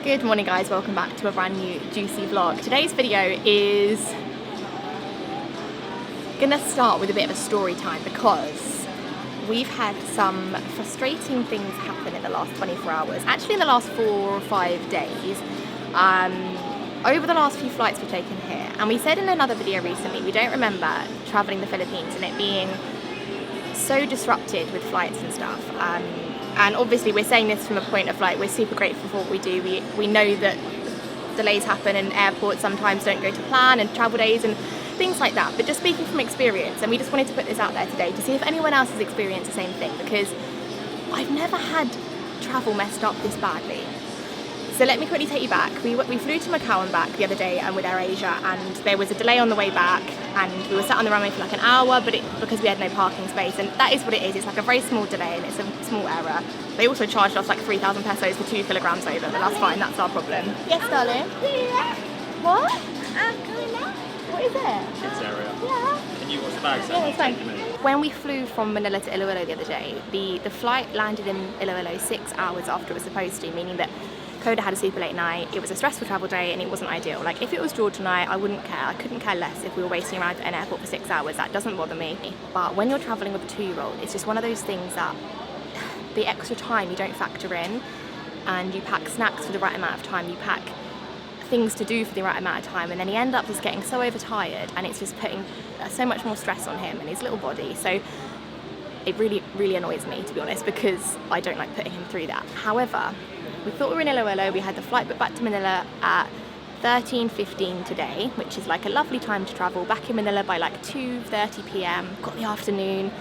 Good morning guys, welcome back to a brand new juicy vlog. Today's video is gonna start with a bit of a story time because we've had some frustrating things happen in the last 24 hours, actually in the last 4 or 5 days, over the last few flights we've taken here. And we said in another video recently, we don't remember traveling the Philippines and it being so disrupted with flights and stuff. And obviously we're saying this from a point of like, we're super grateful for what we do. We know that delays happen and airports sometimes don't go to plan and travel days and things like that. But just speaking from experience, and we just wanted to put this out there today to see if anyone else has experienced the same thing, because I've never had travel messed up this badly. So let me quickly take you back. We flew to Macau and back the other day with AirAsia, and there was a delay on the way back, and we were sat on the runway for like an hour, but because we had no parking space, and that is what it is. It's like a very small delay, and it's a small error. They also charged us like 3,000 pesos for 2 kilograms over, but that's fine. That's our problem. Yes, darling. What? What is it? Kids area. Yeah. Can you watch the bags? Yeah, it's fine. When we flew from Manila to Iloilo the other day, the flight landed in Iloilo 6 hours after it was supposed to, meaning that Coda had a super late night, it was a stressful travel day, and it wasn't ideal. Like, if it was George and I wouldn't care. I couldn't care less if we were waiting around at an airport for 6 hours. That doesn't bother me. But when you're traveling with a 2-year-old, it's just one of those things that the extra time you don't factor in, and you pack snacks for the right amount of time, you pack things to do for the right amount of time, and then he ended up just getting so overtired, and it's just putting so much more stress on him and his little body. So it really, really annoys me, to be honest, because I don't like putting him through that. However, we thought we were in Iloilo. We had the flight booked back to Manila at 13:15 today, which is like a lovely time to travel. Back in Manila by like 2:30 p.m. Got the afternoon.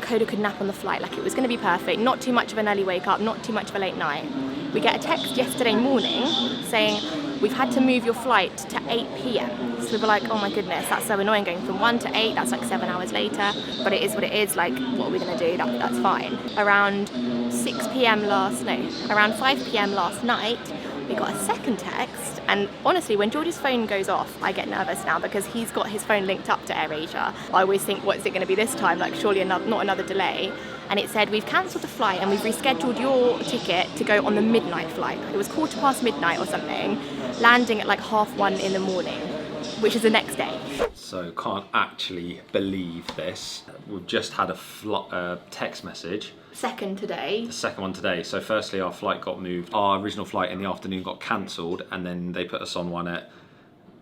Coda could nap on the flight, like it was going to be perfect. Not too much of an early wake up, not too much of a late night. We get a text yesterday morning saying we've had to move your flight to 8 p.m. So we were like, oh my goodness, that's so annoying, going from 1 to 8, that's like 7 hours later. But it is what it is, like what are we going to do? That's fine. Around 6 p.m. around 5 p.m. last night, we got a second text, and honestly, when George's phone goes off, I get nervous now because he's got his phone linked up to AirAsia. I always think, what's it going to be this time? Like, surely not another delay. And it said, we've cancelled the flight and we've rescheduled your ticket to go on the midnight flight. It was 1:15 midnight or something, landing at like 1:30 in the morning, which is the next day. So can't actually believe this. We've just had a text message. Second today. The second one today. So firstly, our flight got moved. Our original flight in the afternoon got cancelled, and then they put us on one at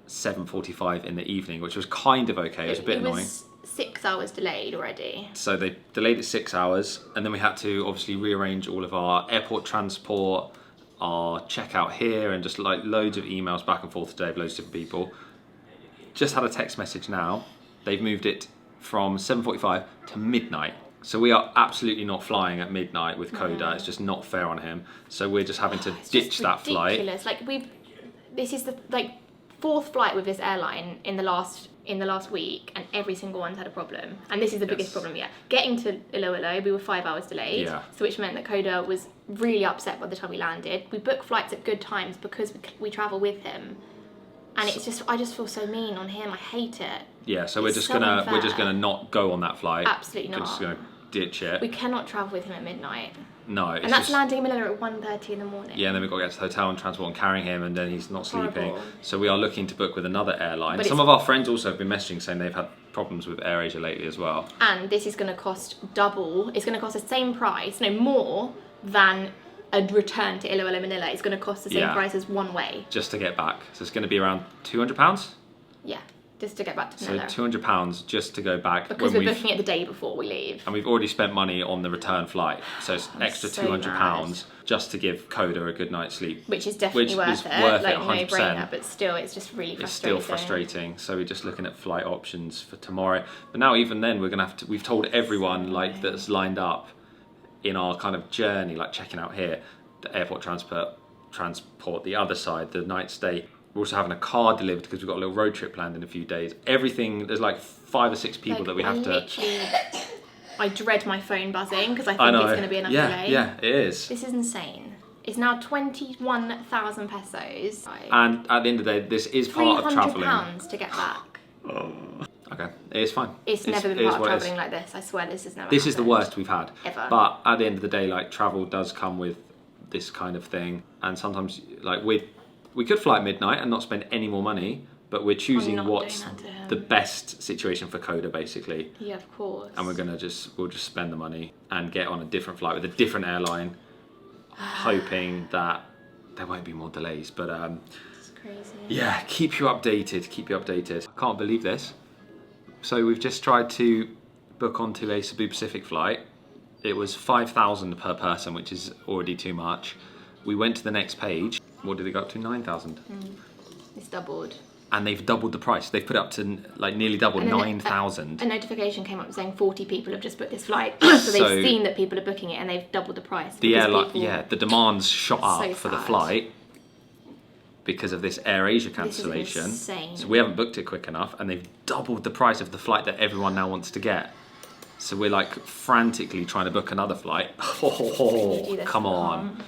7:45 in the evening, which was kind of okay. It was a bit annoying. 6 hours delayed already. So they delayed it 6 hours, and then we had to obviously rearrange all of our airport transport, our checkout here, and just like loads of emails back and forth today with loads of different people. Just had a text message now. They've moved it from 7:45 to midnight. So we are absolutely not flying at midnight with Coda. No. It's just not fair on him. So we're just having to ditch that flight. Like this is the like 4th flight with this airline in the last week, and every single one's had a problem. And this is the biggest problem yet. Getting to Iloilo, we were 5 hours delayed. Yeah. So which meant that Coda was really upset by the time we landed. We book flights at good times because we travel with him. And it's just, I just feel so mean on him. I hate it. Yeah, so we're just gonna not go on that flight. Absolutely not. We're just gonna ditch it. We cannot travel with him at midnight. No, and that's landing in Manila at 1:30 in the morning. Yeah, and then we've got to get to the hotel and transport and carrying him, and then he's not sleeping. Horrible. So we are looking to book with another airline. Some of our friends also have been messaging saying they've had problems with AirAsia lately as well. And this is going to cost double. It's going to cost the same price, no more than a return to Iloilo Manila. It's going to cost the same price as one way. Just to get back. So it's going to be around £200? Yeah, just to get back to Manila. So £200 just to go back. Because we're booking it the day before we leave. And we've already spent money on the return flight. So it's extra £200 just to give Coda a good night's sleep. Which is definitely worth it. Like, no brainer, but still, it's just really frustrating. It's still frustrating. So we're just looking at flight options for tomorrow. But now even then, we're going to have to, we've told everyone like that's lined up in our kind of journey, like checking out here, the airport transport, the other side, the night stay. We're also having a car delivered because we've got a little road trip planned in a few days. Everything, there's like 5 or 6 people that we have to... I dread my phone buzzing because I think it's going to be enough delay. Yeah, it is. This is insane. It's now 21,000 pesos. And at the end of the day, this is part of travelling. £300 to get back. Okay, it is fine. It's never been part of travelling like this. I swear this has never happened. This is the worst we've had. Ever. But at the end of the day, like, travel does come with this kind of thing. And sometimes, like, we could fly at midnight and not spend any more money, but we're choosing what's the best situation for Coda, basically. Yeah, of course. And we'll just spend the money and get on a different flight with a different airline, hoping that there won't be more delays. But it's crazy. Yeah, keep you updated. I can't believe this. So we've just tried to book onto a Cebu Pacific flight. It was 5,000 per person, which is already too much. We went to the next page. What did it go up to? 9,000. It's doubled. And they've doubled the price. They've put it up to like nearly double, 9,000. A notification came up saying 40 people have just booked this flight. So they've seen that people are booking it and they've doubled the price. The airline, the demand's shot up for the sad. flight because of this AirAsia cancellation. This is insane. So we haven't booked it quick enough, and they've doubled the price of the flight that everyone now wants to get. So we're like frantically trying to book another flight. Oh, come on.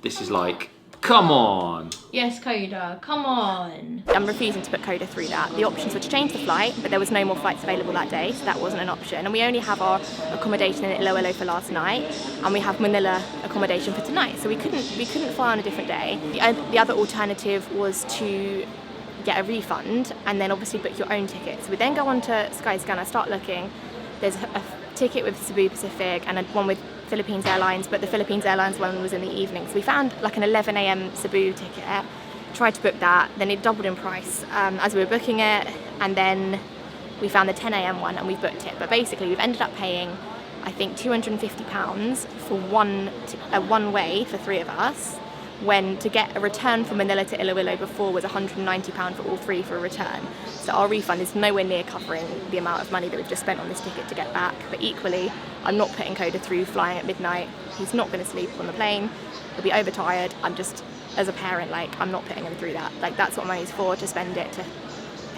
This is like, come on. Yes, Coda, come on. I'm refusing to put Coda through that. The options were to change the flight, but there was no more flights available that day, so that wasn't an option. And we only have our accommodation in Iloilo for last night, and we have Manila accommodation for tonight, so we couldn't fly on a different day. The other alternative was to get a refund and then obviously book your own ticket. So we then go on to Skyscanner, start looking. There's a ticket with Cebu Pacific and one with Philippines Airlines, but the Philippines Airlines one was in the evening. So we found like an 11 a.m. Cebu ticket, tried to book that, then it doubled in price as we were booking it, and then we found the 10 a.m. one and we booked it. But basically we've ended up paying, I think, £250 for one way for 3 of us, when to get a return from Manila to Iloilo before was £190 for all 3 for a return. So our refund is nowhere near covering the amount of money that we've just spent on this ticket to get back. But equally, I'm not putting Coda through flying at midnight. He's not going to sleep on the plane. He'll be overtired. I'm just, as a parent, like, I'm not putting him through that. Like, that's what money's for, to spend it to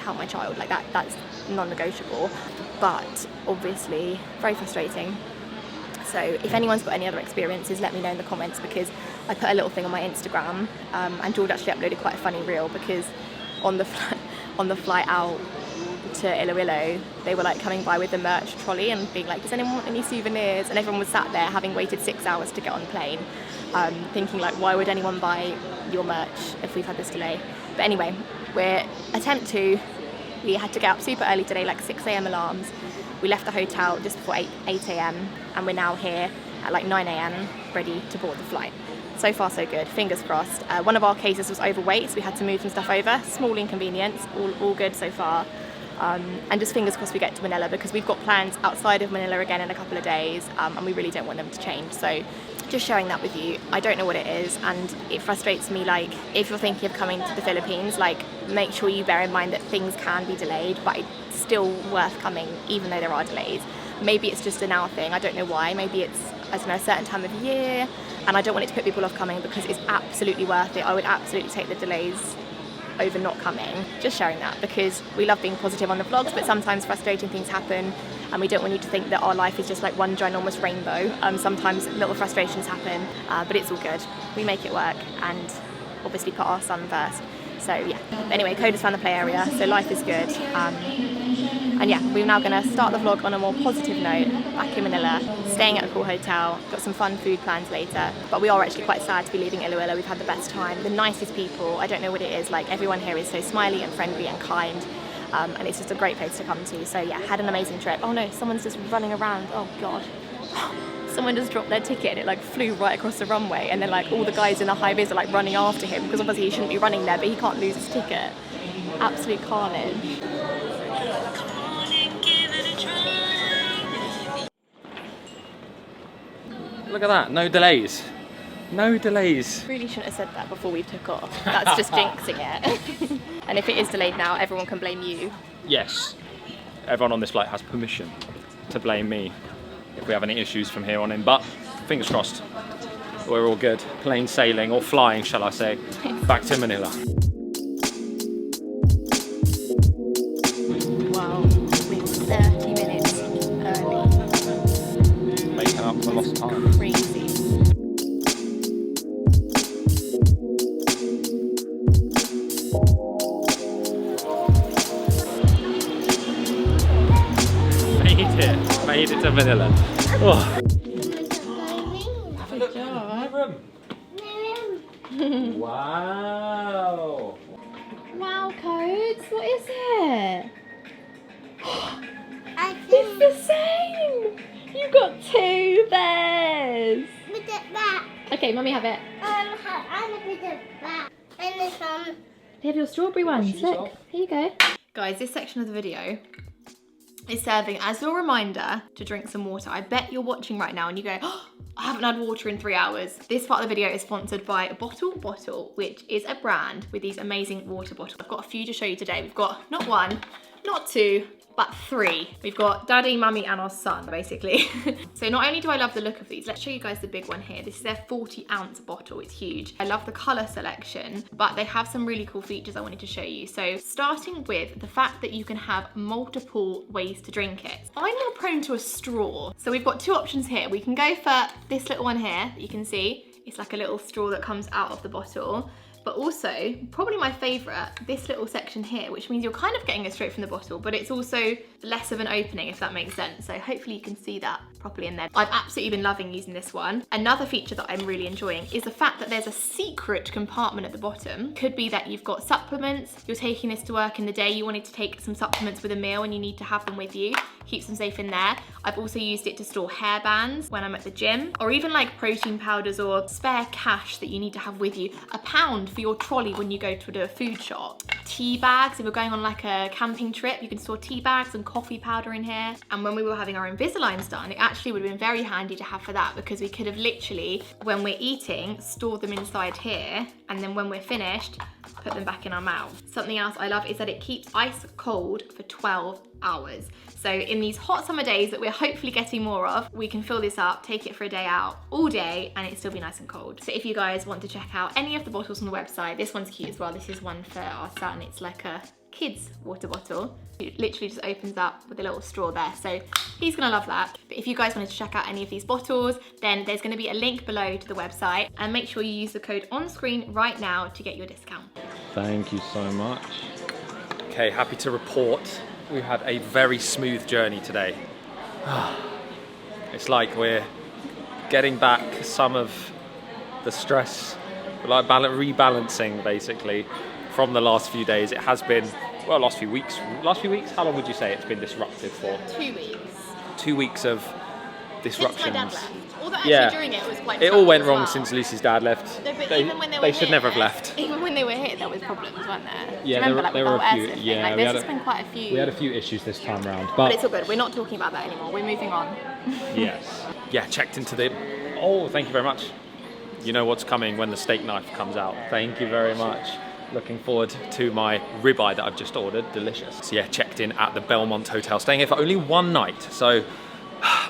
help my child. Like, that's non-negotiable. But obviously, very frustrating. So if anyone's got any other experiences, let me know in the comments, because I put a little thing on my Instagram, and George actually uploaded quite a funny reel, because on the flight out to Iloilo, they were like coming by with the merch trolley and being like, does anyone want any souvenirs? And everyone was sat there having waited 6 hours to get on the plane, thinking like, why would anyone buy your merch if we've had this delay? But anyway, we had to get up super early today, like 6 a.m. alarms. We left the hotel just before 8 a.m. and we're now here at like 9 a.m. ready to board the flight. So far so good, fingers crossed. One of our cases was overweight, so we had to move some stuff over. Small inconvenience, all good so far. And just fingers crossed we get to Manila, because we've got plans outside of Manila again in a couple of days, and we really don't want them to change. So just sharing that with you. I don't know what it is, and it frustrates me. Like, if you're thinking of coming to the Philippines, like, make sure you bear in mind that things can be delayed, but it's still worth coming even though there are delays. Maybe it's just a now thing, I don't know why. Maybe it's, I don't know, a certain time of year, and I don't want it to put people off coming, because it's absolutely worth it. I would absolutely take the delays over not coming. Just sharing that, because we love being positive on the vlogs, but sometimes frustrating things happen, and we don't want you to think that our life is just like one ginormous rainbow. Sometimes little frustrations happen, but it's all good. We make it work, and obviously put our son first. So yeah, but anyway, Coda's found the play area, so life is good. And yeah, we're now going to start the vlog on a more positive note, back in Manila, staying at a cool hotel, got some fun food plans later. But we are actually quite sad to be leaving Iloilo. We've had the best time, the nicest people. I don't know what it is, like, everyone here is so smiley and friendly and kind, and it's just a great place to come to. So yeah, had an amazing trip. Oh no, someone's just running around, oh god. Someone just dropped their ticket and it like flew right across the runway, and then like all the guys in the high vis are like running after him, because obviously he shouldn't be running there, but he can't lose his ticket. Absolute carnage. Look at that, no delays. No delays. Really shouldn't have said that before we took off. That's just jinxing it. And if it is delayed now, everyone can blame you. Yes. Everyone on this flight has permission to blame me if we have any issues from here on in, but fingers crossed, we're all good. Plain sailing, or flying, shall I say, back to Manila. Wow, we're 30 minutes early. Making up for lost time. Crazy. Made it to Manila. Oh. Good job. Wow. Wow, Codes, what is it? It's the same! You got 2 bears! Put it back. Okay, Mummy, have it. I'm gonna put it back. And this one. They have your strawberry ones. shoes Look, off. here you go. Guys, this section of the video is serving as your reminder to drink some water. I bet you're watching right now and you go, oh, I haven't had water in 3 hours. This part of the video is sponsored by Bottle, which is a brand with these amazing water bottles. I've got a few to show you today. We've got not 1, not 2, but 3. We've got Daddy, Mummy, and our son, basically. So not only do I love the look of these, let's show you guys the big one here. This is their 40-ounce bottle, it's huge. I love the color selection, but they have some really cool features I wanted to show you. So starting with the fact that you can have multiple ways to drink it. I'm more prone to a straw. So we've got 2 options here. We can go for this little one here that you can see. It's like a little straw that comes out of the bottle. But also, probably my favorite, this little section here, which means you're kind of getting it straight from the bottle, but it's also less of an opening, if that makes sense. So hopefully you can see that properly in there. I've absolutely been loving using this one. Another feature that I'm really enjoying is the fact that there's a secret compartment at the bottom. Could be that you've got supplements, you're taking this to work in the day, you wanted to take some supplements with a meal and you need to have them with you. Keeps them safe in there. I've also used it to store hair bands when I'm at the gym, or even like protein powders or spare cash that you need to have with you. £1 for your trolley when you go to a food shop. Tea bags, if we're going on like a camping trip, you can store tea bags and coffee powder in here. And when we were having our Invisaligns done, it actually would have been very handy to have for that, because we could have literally, when we're eating, store them inside here, and then when we're finished, put them back in our mouth. Something else I love is that it keeps ice cold for 12 hours. So in these hot summer days that we're hopefully getting more of, we can fill this up, take it for a day out, all day, and it still be nice and cold. So if you guys want to check out any of the bottles on the website, this one's cute as well. This is one for our son. It's like a kid's water bottle. It literally just opens up with a little straw there. So he's gonna love that. But if you guys wanted to check out any of these bottles, then there's gonna be a link below to the website, and make sure you use the code on screen right now to get your discount. Thank you so much. Okay, happy to report we've had a very smooth journey today. It's like we're getting back some of the stress, like rebalancing basically from the last few days. It has been, well, last few weeks, how long would you say it's been disruptive for? 2 weeks. 2 weeks of disruptions. Since my dad left. Although actually Yeah. during it was quite It tough all went as wrong well. since Lucy's dad left. No, but even when they were They should here, never have left. Even when they were here, there was problems, weren't there? Do you Yeah, remember, like, there with were the a whole few. air sniffing? Yeah, like, there's just been quite a few. We had a few issues this time round, But it's all good. We're not talking about that anymore. We're moving on. yes. Yeah, checked into the... Oh, thank you very much. You know what's coming when the steak knife comes out. Thank you very much. Looking forward to my ribeye that I've just ordered. Delicious. So yeah, checked in at the Belmont Hotel. Staying here for only 1 night. So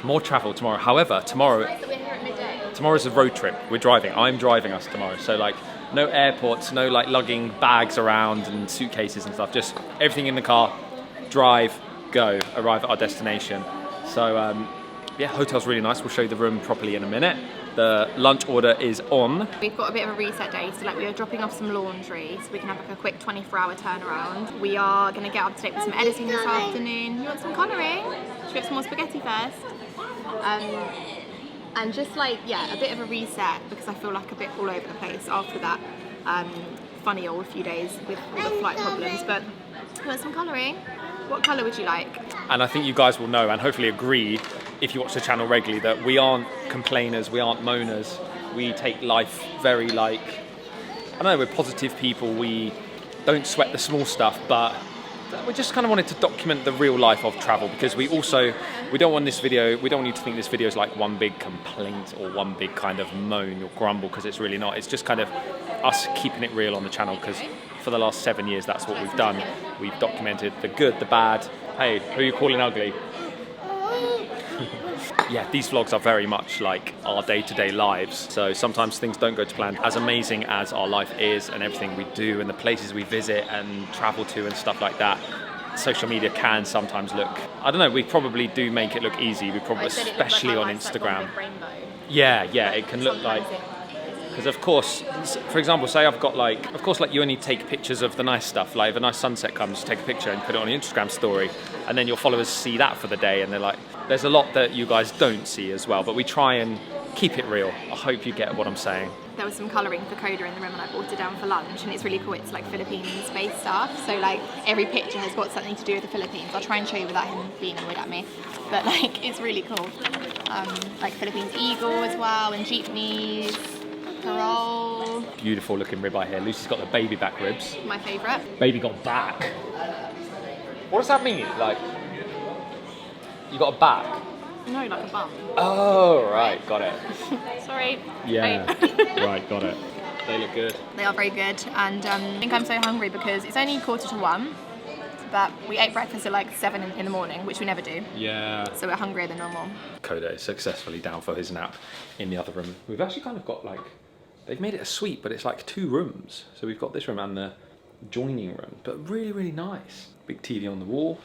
more travel tomorrow. However, tomorrow... Nice that we're here at midday. Tomorrow's a road trip. We're driving. I'm driving us tomorrow. So like no airports, no like lugging bags around and suitcases and stuff. Just everything in the car, drive, go, arrive at our destination. So yeah, hotel's really nice. We'll show you the room properly in a minute. The lunch order is on. We've got a bit of a reset day, so like we are dropping off some laundry so we can have like a quick 24-hour turnaround. We are going to get up to date with some editing this afternoon. You want some colouring? Should we have some more spaghetti first? And just like, yeah, a bit of a reset because I feel like a bit all over the place after that funny old few days with all the flight problems. But you want some colouring? What colour would you like? And I think you guys will know and hopefully agree, if you watch the channel regularly, that we aren't complainers, we aren't moaners. We take life very like, I don't know, we're positive people. We don't sweat the small stuff, but we just kind of wanted to document the real life of travel, because we don't want this video, we don't want you to think this video is like one big complaint or one big kind of moan or grumble, because it's really not. It's just kind of us keeping it real on the channel, because for the last 7 years that's what we've done. We've documented the good, the bad. Hey, who are you calling ugly? Yeah, these vlogs are very much like our day-to-day lives. So sometimes things don't go to plan. As amazing as our life is and everything we do and the places we visit and travel to and stuff like that, social media can sometimes look, I don't know, we probably do make it look easy. We probably, especially on Instagram. Yeah, it can look like, because of course, for example, say I've got like, of course, like you only take pictures of the nice stuff. Like if a nice sunset comes, take a picture and put it on your Instagram story, and then your followers see that for the day, and they're like, there's a lot that you guys don't see as well. But we try and keep it real. I hope you get what I'm saying. There was some colouring for Coda in the room and I brought it down for lunch, and it's really cool. It's like Philippines-based stuff, so like every picture has got something to do with the Philippines. I'll try and show you without him being annoyed at me, but like it's really cool. Like Philippines eagle as well, and jeepneys, parole. Beautiful looking ribeye here. Lucy's got the baby back ribs. My favourite. Baby got back. What does that mean? Like, you got a back? No, like a bum. Oh, right, got it. Sorry. Yeah, Right. right, got it. They look good. They are very good, and I think I'm so hungry because it's only 1:45, but we ate breakfast at like 7 in the morning, which we never do. Yeah. So we're hungrier than normal. Coda is successfully down for his nap in the other room. We've actually kind of got like, they've made it a suite, but it's like 2 rooms. So we've got this room and the joining room, but really, really nice. Big TV on the wall,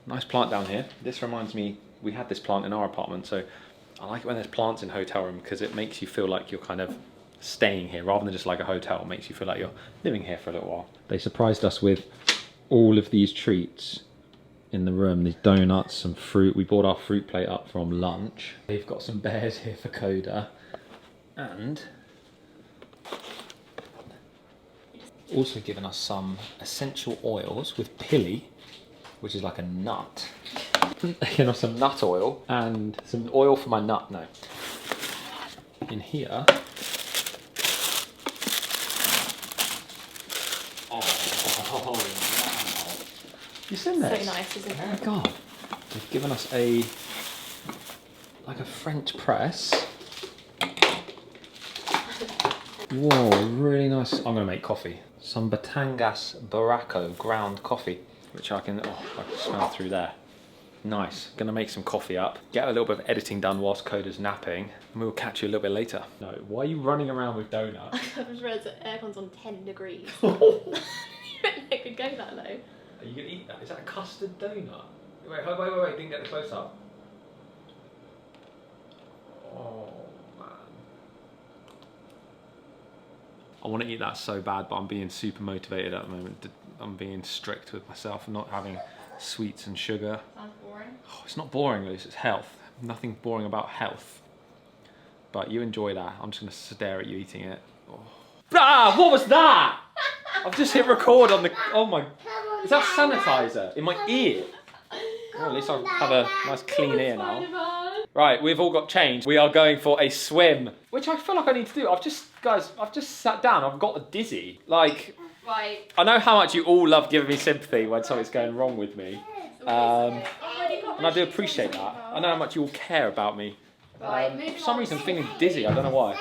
nice plant down here. This reminds me, we had this plant in our apartment, so I like it when there's plants in hotel room because it makes you feel like you're kind of staying here rather than just like a hotel. It makes you feel like you're living here for a little while. They surprised us with all of these treats in the room, these donuts, some fruit. We bought our fruit plate up from lunch. They've got some bears here for Coda, and also given us some essential oils with pili, which is like a nut. You know, some nut oil and some oil for my nut now. In here. Oh, wow. You seen this? So nice, isn't it? Oh my god. They've given us like a French press. Whoa, really nice. I'm gonna make coffee. Some Batangas Barraco ground coffee, which I can smell through there. Nice. Gonna make some coffee up, get a little bit of editing done whilst Coda's napping, and we'll catch you a little bit later. No, why are you running around with donuts? I just realised that aircon's on 10 degrees. You reckon it could go that low? Are you gonna eat that? Is that a custard donut? Wait, didn't get the close up. Oh man. I want to eat that so bad, but I'm being super motivated at the moment. I'm being strict with myself and not having sweets and sugar. Sounds boring. Oh, it's not boring, Luce, it's health. Nothing boring about health. But you enjoy that. I'm just going to stare at you eating it. Oh. Ah, what was that? I've just hit record on the... Oh my... Is that sanitizer in my ear? Well, at least I have a nice clean ear now. Right, we've all got changed. We are going for a swim, which I feel like I need to do. I've just sat down. I've got a dizzy. Like... Right. I know how much you all love giving me sympathy when something's going wrong with me. And I do appreciate that. I know how much you all care about me. For some reason I'm feeling dizzy, I don't know why.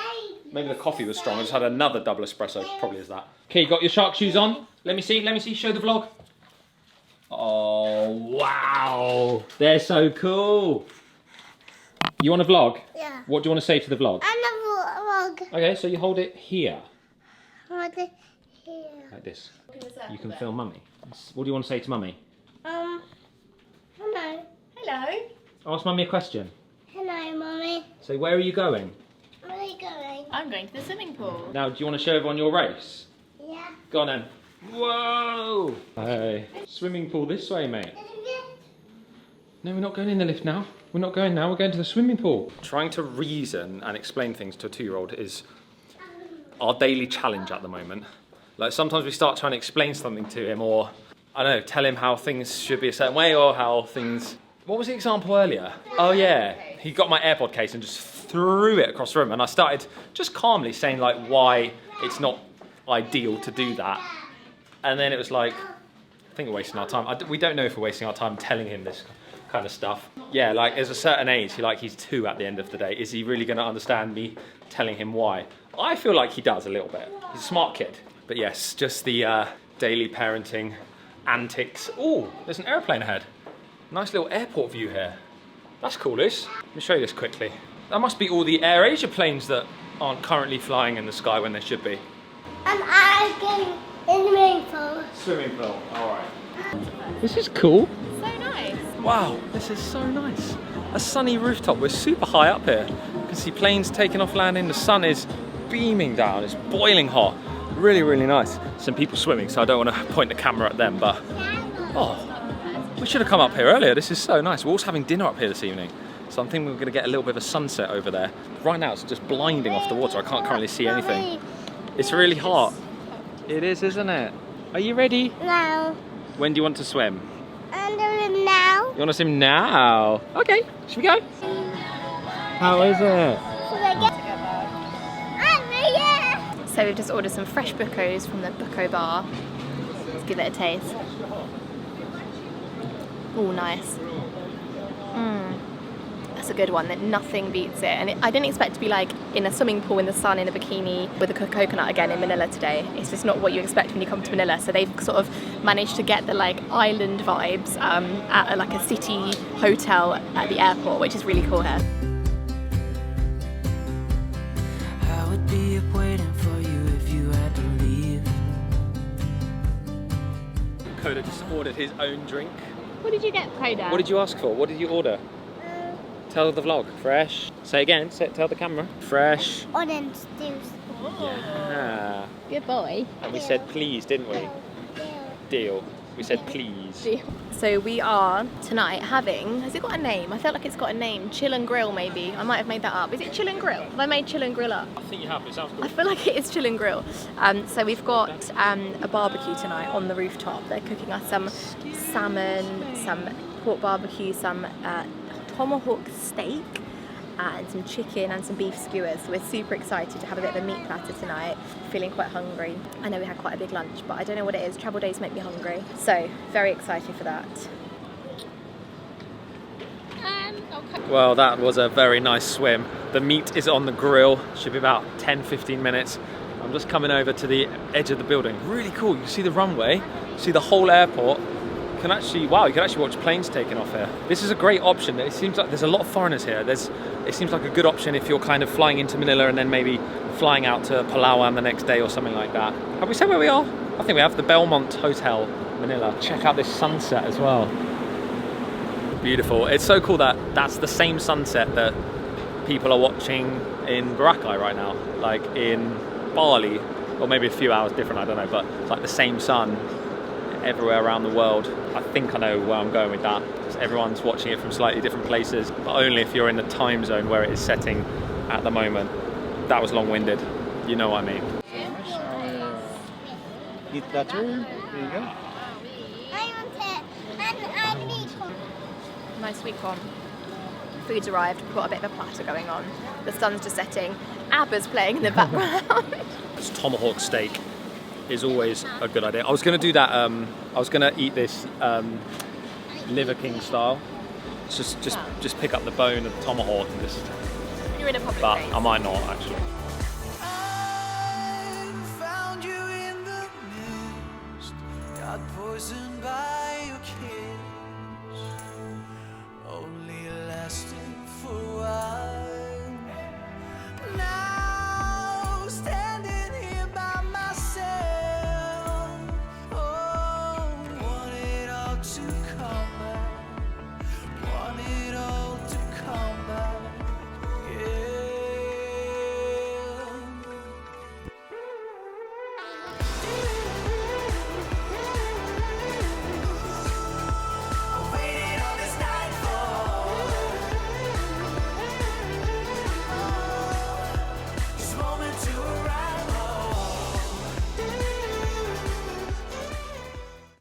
Maybe the coffee was strong. I just had another double espresso, probably is that. Okay, you got your shark shoes on? Let me see, show the vlog. Oh, wow. They're so cool. You want a vlog? Yeah. What do you want to say to the vlog? I love. Okay, so you hold it here. Hold it here. Like this. You can film mummy. What do you want to say to mummy? Hello. Hello. Ask mummy a question. Hello, Mummy. Say, where are you going? Where are you going? I'm going to the swimming pool. Now, do you want to show everyone your race? Yeah. Go on then. Whoa! Hey. Swimming pool this way, mate. No, we're not going in the lift now. We're not going now, we're going to the swimming pool. Trying to reason and explain things to a 2-year-old is our daily challenge at the moment. Like sometimes we start trying to explain something to him, or I don't know, tell him how things should be a certain way, or how things... What was the example earlier? Oh yeah, he got my AirPod case and just threw it across the room, and I started just calmly saying like why it's not ideal to do that. And then it was like, I think we're wasting our time. We don't know if we're wasting our time telling him this kind of stuff. Yeah, like there's a certain age, he's 2 at the end of the day. Is he really going to understand me telling him why? I feel like he does a little bit. He's a smart kid. But yes, just the daily parenting antics. Oh, there's an airplane ahead. Nice little airport view here. That's cool, Liz. Let me show you this quickly. That must be all the AirAsia planes that aren't currently flying in the sky when they should be. And I'm getting in the swimming pool. Swimming pool, alright. This is cool. So nice. Wow, this is so nice. A sunny rooftop. We're super high up here. You can see planes taking off landing. The sun is beaming down. It's boiling hot. Really, really nice. Some people swimming, so I don't want to point the camera at them, but... Oh, we should have come up here earlier. This is so nice. We're also having dinner up here this evening. So I'm thinking we're going to get a little bit of a sunset over there. Right now it's just blinding off the water. I can't currently see anything. It's really hot. It is, isn't it? Are you ready? No. When do you want to swim? I'm doing it now. You want to swim now? Okay, should we go? How is it? So we've just ordered some fresh buccos from the bucco bar. Let's give it a taste. Oh, nice. That's a good one. That nothing beats it. And I didn't expect to be like in a swimming pool in the sun in a bikini with a coconut again in Manila today. It's just not what you expect when you come to Manila. So they've sort of managed to get the like island vibes at like a city hotel at the airport, which is really cool here. I would be up waiting for you if you had to leave. Coda just ordered his own drink. What did you get, Coda? What did you ask for? What did you order? Tell the vlog. Fresh. Say again. Tell the camera. Fresh. Orange juice. Yeah. Good boy. And we said please, didn't we? Deal. We said please. So we are tonight having, has it got a name? I feel like it's got a name. Chill and Grill maybe. I might have made that up. Is it Chill and Grill? Have I made Chill and Grill up? I think you have. It sounds good. I feel like it is Chill and Grill. So we've got a barbecue tonight on the rooftop. They're cooking us some salmon, some pork barbecue, some tomahawk steak, and some chicken and some beef skewers. So we're super excited to have a bit of a meat platter tonight. Feeling quite hungry. I know we had quite a big lunch, but I don't know what it is. Travel days make me hungry. So very excited for that. Well, that was a very nice swim. The meat is on the grill. Should be about 10-15 minutes. I'm just coming over to the edge of the building. Really cool. You see the runway, you see the whole airport. You can actually watch planes taking off here. This is a great option. It seems like there's a lot of foreigners here. It seems like a good option if you're kind of flying into Manila and then maybe flying out to Palawan the next day or something like that. Have we said where we are? I think we have the Belmont Hotel Manila. Check out this sunset as well. Beautiful. It's so cool that that's the same sunset that people are watching in Boracay right now, like in Bali, or maybe a few hours different, I don't know, but it's like the same sun everywhere around the world. I think I know where I'm going with that. Everyone's watching it from slightly different places, but only if you're in the time zone where it is setting at the moment. That was long-winded. You know what I mean. Eat platter. There you go. I want it. And I need one. Nice week on. Food's arrived. We've got a bit of a platter going on. The sun's just setting. ABBA's playing in the background. This tomahawk steak is always a good idea. I was going to do that. I was going to eat this Liver King style. Just pick up the bone of the tomahawk and just. You're in a public But place. I might not actually. I found you in the mist, got poisoned by